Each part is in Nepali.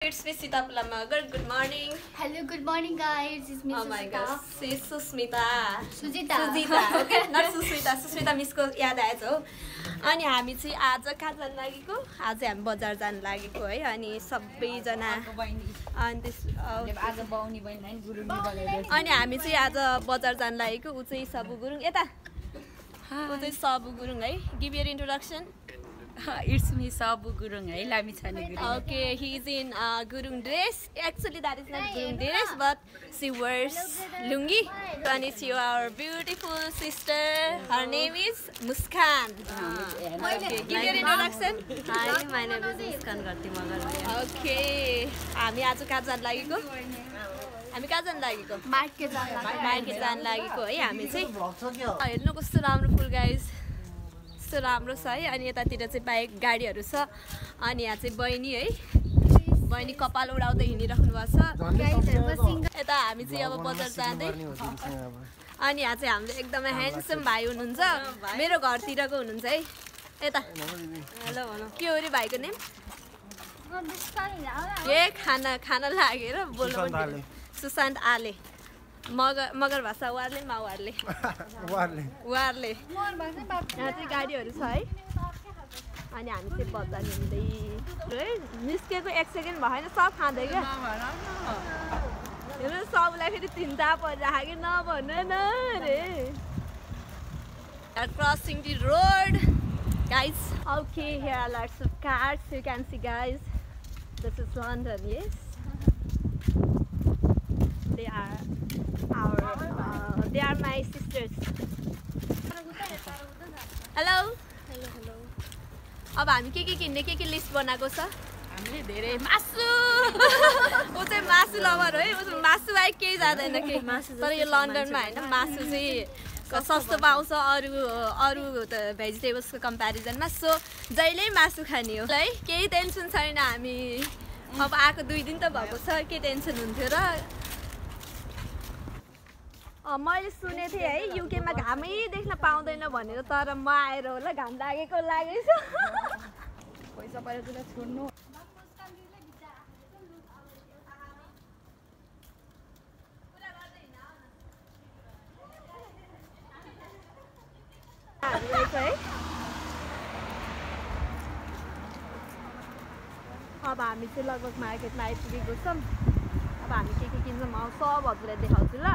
It's me Sita Pulamagar. Good morning. Hello, good morning guys. It's me Oh my Susmita. gosh, she's Susmita. Sujita. Okay, not Susmita. Susmita miss को याद आएछ हो. अनि हामी चाहिँ आज कहाँ जान लागेको? आज हामी बजार जान लागेको है. अनि सबैजना अनि त्यस आज बाउनी बहिनी गुरुङले बजाइरहेछ. अनि हामी चाहिँ आज बजार जान लागेको. उ चाहिँ सबु गुरुङ यता. उ चाहिँ सबु गुरुङ है. Give your introduction. It's me Sabu Gurung है Lamichhane Gurung. Okay, he's in Gurung dress. Actually, that is not Gurung dress, but she wears lungi. And it's your beautiful sister. Her name is Muskan. Okay, give your introduction. Hi, my name is Muskan Garti Magar. Okay, हामी आज कहाँ जान लागेको? हामी कहाँ जान लागेको? मार्केट जान लागेको है हामी चाहिँ. हेर्नु कस्तो राम्रो फुल गाइस. कस्तो राम्रो छ है. अनि यतातिर चाहिँ बाइक गाडीहरू छ. अनि यहाँ चाहिँ बहिनी है. बहिनी कपाल उडाउँदै हिँडिराख्नु भएको छ. यता हामी चाहिँ अब बजार जाँदै. अनि यहाँ चाहिँ हाम्रो एकदमै ह्यान्डसम भाइ हुनुहुन्छ. मेरो घरतिरको हुनुहुन्छ है. यता हेलो भनौँ. के हो रे भाइको नेम? के खाना लागेर बोल्नु. सुशान्त आले. मगर भाषा वारले मावारले वारले यहाँ चाहिँ गाडीहरू छ है. अनि हामी चाहिँ बजार हिँड्दै है. निस्केको 1 सेकेन्ड भएन सब खाँदै क्या. हेर्नु सबलाई फेरि चिन्ता परिरहेको कि नभन्नु न रे. Crossing the road guys. Okay, here are lots of cars. You can see guys, this is London. Yes, they are my sisters. Hello. अब हामी के किन्ने के लिस्ट बनाएको छ. हामीले धेरै मासु. उ चाहिँ मासु लभर है. उ मासु बाहेक केही जाँदैन के. तर यो लन्डनमा हैन मासु चाहिँ सस्तो पाउँछ अरू त भेजिटेबल्सको कम्प्यारिजनमा. सो जहिले मासु खाने हो है. केही टेन्सन छैन. हामी अब आएको 2 दिन त भएको छ. के टेन्सन हुन्थ्यो र. मैले सुनेको थिएँ है युकेमा घामै देख्न पाउँदैन भनेर. तर म आएर होला घाम लागेको लागेछ. पैसा परेको त छोड्नु. अब हामी चाहिँ लगभग मार्केटमा आइपुगेको छौँ. अब हामी के किन्छौँ अब सब हजुरलाई देखाउँछु ल.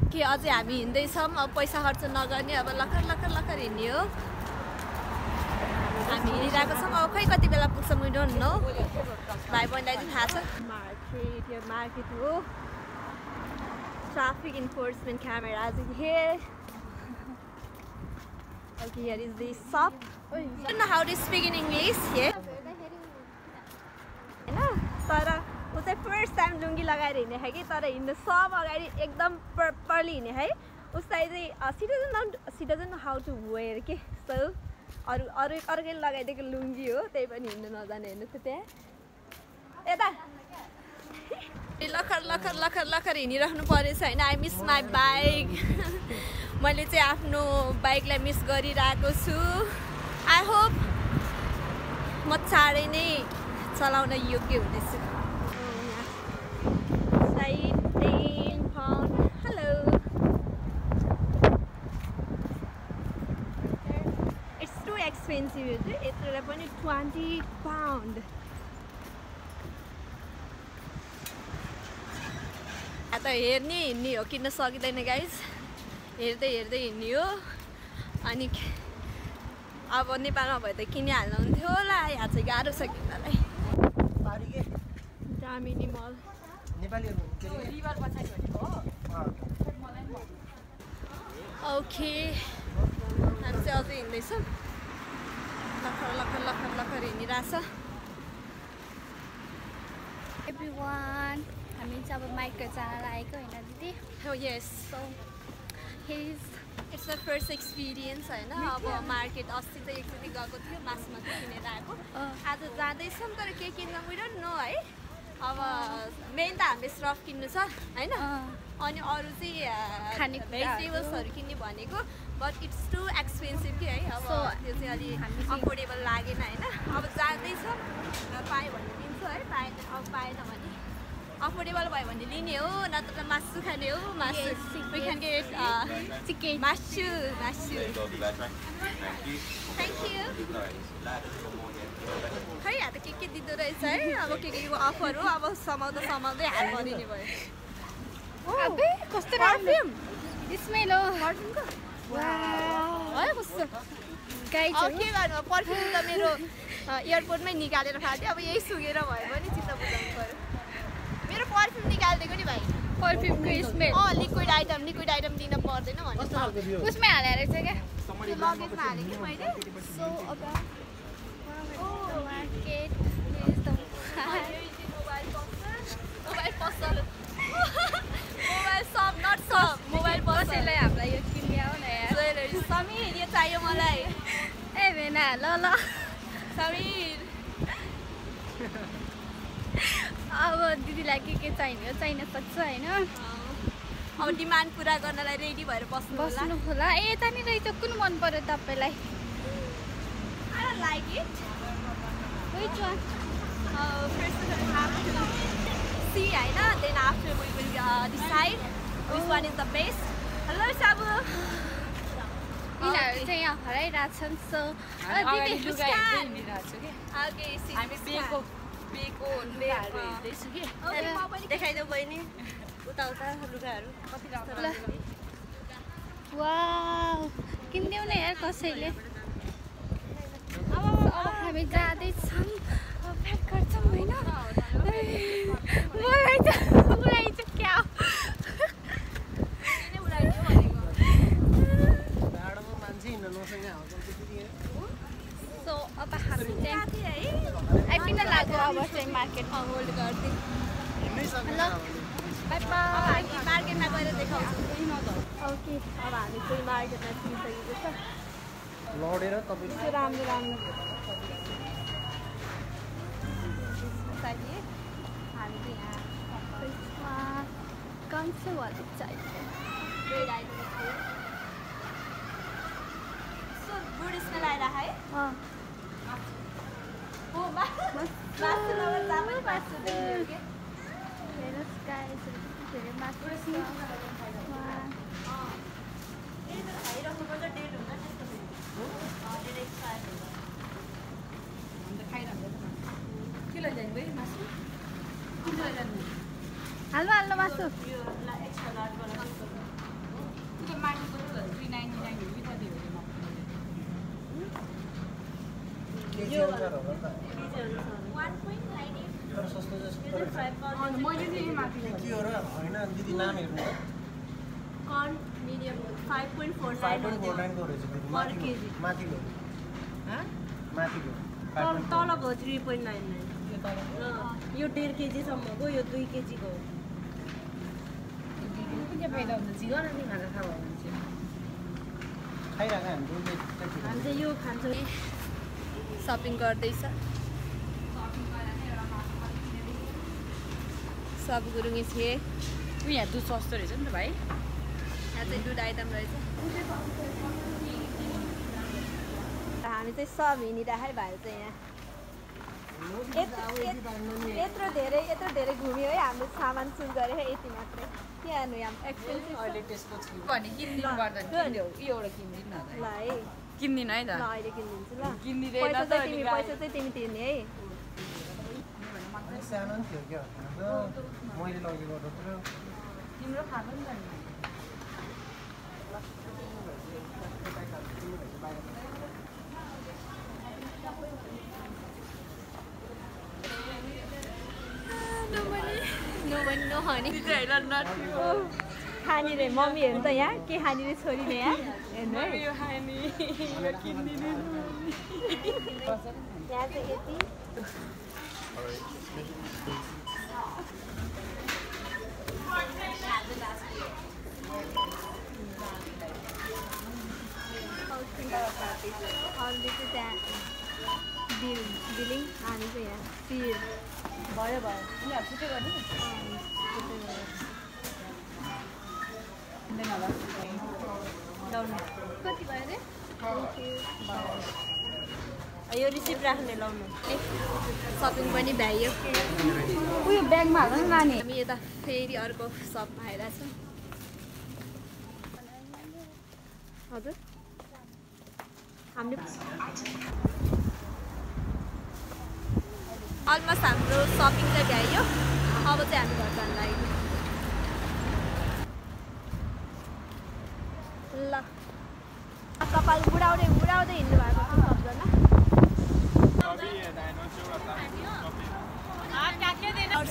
के अझै हामी हिँड्दैछौँ. अब पैसा खर्च नगर्ने. अब लखर हिँड्ने हो. हामी हिँडिरहेको छौँ. अब खै कति बेला पुग्छौँ वी डोन्ट नो. भाइ बहिनीलाई चाहिँ थाहा छ. मार्केट हो. Traffic enforcement cameras here. Okay, here is the shop. I don't know how to speak in English here. हैन तर उ चाहिँ फर्स्ट टाइम लुङ्गी लगाएर हिँड्ने है कि. तर हिँड्नु सब अगाडि एकदम प्रपरली हिँड्ने है. उसलाई चाहिँ she doesn't know how to wear के. सो अर्कै लगाइदिएको लुङ्गी हो. त्यही पनि हिँड्नु नजाने. हेर्नु त त्यहाँ यता लखर हिँडिराख्नु परेछ होइन. I miss my bike. मैले चाहिँ आफ्नो बाइकलाई मिस गरिरहेको छु. आई होप म चाँडै नै चलाउन योग्य हुनेछु. हेलो. It's to expensive. यत्रो पनि 20 पाउन्ड. त हेर्ने हिँड्ने हो. किन्न सकिँदैन गाइज. हेर्दै हिँड्ने हो. अनि अब नेपालमा भए त किनिहाल्नु हुन्थ्यो होला. यहाँ चाहिँ गाह्रो छ किन्नलाई. दामिनी मल. ओके हामी चाहिँ अझै हिँड्दैछौँ. लखर हिँडिरहेछ. एभ्रिवान, हामी चाहिँ अब मार्केट जान लागेको होइन दिदी. हो yes. So it's the first experience होइन. अब मार्केट अस्ति चाहिँ एकचोटि गएको थियो. मासु किनेर आएको. आज जाँदैछौँ तर के किन्नु वी डोन्ट नो है. अब मेन त हामीले स्टफ किन्नु छ होइन. अनि अरू चाहिँ खाने भेजिटेबल्सहरू किन्ने भनेको. बट इट्स टु एक्सपेन्सिभ कि है. अब त्यो चाहिँ अलि अफोर्डेबल लागेन होइन. अब जाँदैछ र पायो भने किन्छ है पाएन भने अफोर्डेबल भयो भने लिने हो नत्र मासु खाने हो मासु we can get chicken मासु थ्याङ्क यू खै यहाँ त के दिँदो रहेछ है अब के अफर हो अब समाउँदै हात भरिने भयो अबे कस्तो परफ्युम स्मेल हो परफ्युमको वाउ है कस्तो गाइस के गर्नु परफ्युम त मेरो एयरपोर्टमै निकालेर फाल्थ्यो अब यही सुगेर भयो भने चित्त बुझाउनु पर्यो मेरो परफ्युम निकालिदिएको नि भाइ परफ्युमको स्मेल लिक्विड आइटम दिन पर्दैन भने उसमै हालेर रहेछ क्या लगेजमा हालेँ कि मैले सो अब मार्केट इज द मोबाइल पसल mobile shop not shop mobile कसैलाई हामीलाई यो किन्ने हो न यार समीर यो चाहियो मलाई ए भेना ल समीर अब दिदीलाई के चाहिने हो चाहिन सक्छ होइन अब डिमान्ड पुरा गर्नलाई रेडी भएर बस्नु होला ए यता नि रहेछ कुन मन पर्यो तपाईँलाई I don't like it. Which one? First we have to see, then after we will decide which one is the best. Hello, Sabu. यिनीहरू चाहिँ यहाँ हराइरहेछन् सो दिदी Muskan. हामी बेको लुगाहरू हेर्दैछु कि देखाइदेऊ बहिनी उता लुगाहरू कति राम्रो वाउ किनिदेऊ न यार कसैले अब हामी जाँदैछौँ प्याक गर्छौँ होइन उडाइन्छ क्या सो अब हामी चाहिँ आइपिन लाग्यो अब चाहिँ मार्केटमा होल्ड गरिदिउँ ल बाई बाई मार्केटमा गएर देखाउँछु ओके अब हामी चाहिँ मार्केटमा किनिसकेको छ लडेर तपाईँ राम्रो हामी चाहिँ यहाँ कन्से वाला चाहिए red item so good smell आइरहेको है मासु नभए चामल मासु दिनु के हेर्नुहोस् गाइस धेरै मासु खाइराख्नुपर्छ डेट हुन्छ डेट एक्सपायर के लैजानु भाइ मासु के लैजानु हाल्नु मासु यो एक्स्ट्रा लार्जवाला त्यो मार्केटको त 399 हो कि कति हो केजी अनुसार हो त 1.98 तर सस्तो जस्तो मैले चाहिँ माथि के हो र हैन दिदी नाम हेर्नु कर्न मिडियम 5.49 5.49 को रहेछ दिदी पर केजी माथिको माथिको तल भयो 3.99 यो 1.5 केजीसम्मको यो 2 केजीको हो कुन चाहिँ फाइदा हुन्छ जिगर अनि खाना खाऊ भने चाहिँ खाइराख हामी हामी चाहिँ यो खान्छौँ सपिङ गर्दैछ सब गुरुङ थिए यहाँ दुध सस्तो रहेछ नि त भाइ यहाँ चाहिँ दुध आइटम रहेछ हामी चाहिँ सब हिँडिराखेँ भाइ चाहिँ यहाँ यत्रो धेरै घुम्यो है हामीले सामान चुज गरेँ यति मात्रै के हाल्नु यहाँ एक्सपेन्सिभ अहिले त्यसको भने किनिदिनु पर्दैन किन्देऊ यो एउटा किनिदिनु न ल है किन्दिन है त ल अहिले किनिदिन्छु ल किनिदिँदैन पैसा चाहिँ तिमी तिर्ने है सानो थियो क्या मैले लगेको त तिम्रो खानु नि त नो हनी खाने रे मम्मी हेर्नु त यहाँ के खाने रे छोरीले यहाँ हेर्नु है यहाँ चाहिँ यति अरूले चाहिँ त्यहाँ बिलिङ हामी चाहिँ यहाँ पिर भयो यहाँ छुट्टै गर्ने कति भयो अरे यो रिसिप्ट राख्ने लाउनु सपिङ पनि भ्याइयो उयो ब्यागमा हाल्नु न नानी हामी यता फेरि अर्को सपमा आइरहेछौँ हजुर हामीले अलमोस्ट हाम्रो सपिङ चाहिँ भ्याइयो अब चाहिँ हामी घर जान लाग्यो ल कपाल बुढाउँदै बुढाउँदै हिँड्नु भएको छ सबजना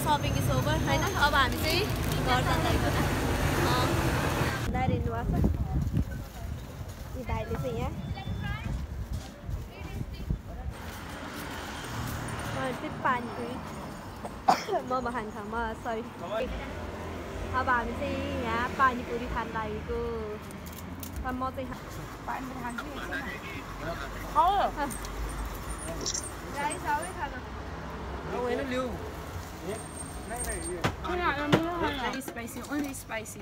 सपिङ इज ओभर होइन अब हामी चाहिँ घर जान लागेको दाइ हिँड्नु भएको छ यी दाइले चाहिँ यहाँ चाहिँ पानीपुरी मोमो खान्छ सरी अब हामी चाहिँ यहाँ पानीपुरी खान लागेको म चाहिँ पानीपुरी खान्छु Spicy, only spicy.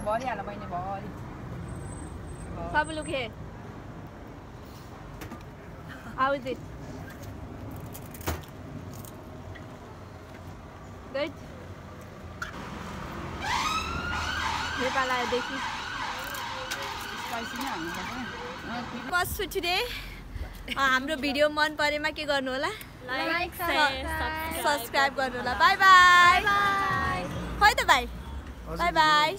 भरिहाल्यो बहिनी भरि सब लोग है How is it? Good? Nepal आएदेखि स्पाइसी नै हाल्नु पर्छ बस फर टुडे हाम्रो भिडियो मन परेमा के गर्नु होला Like, सब्स्क्राइब गर्नु होला बाई बाई खै त भाइ बाई बाई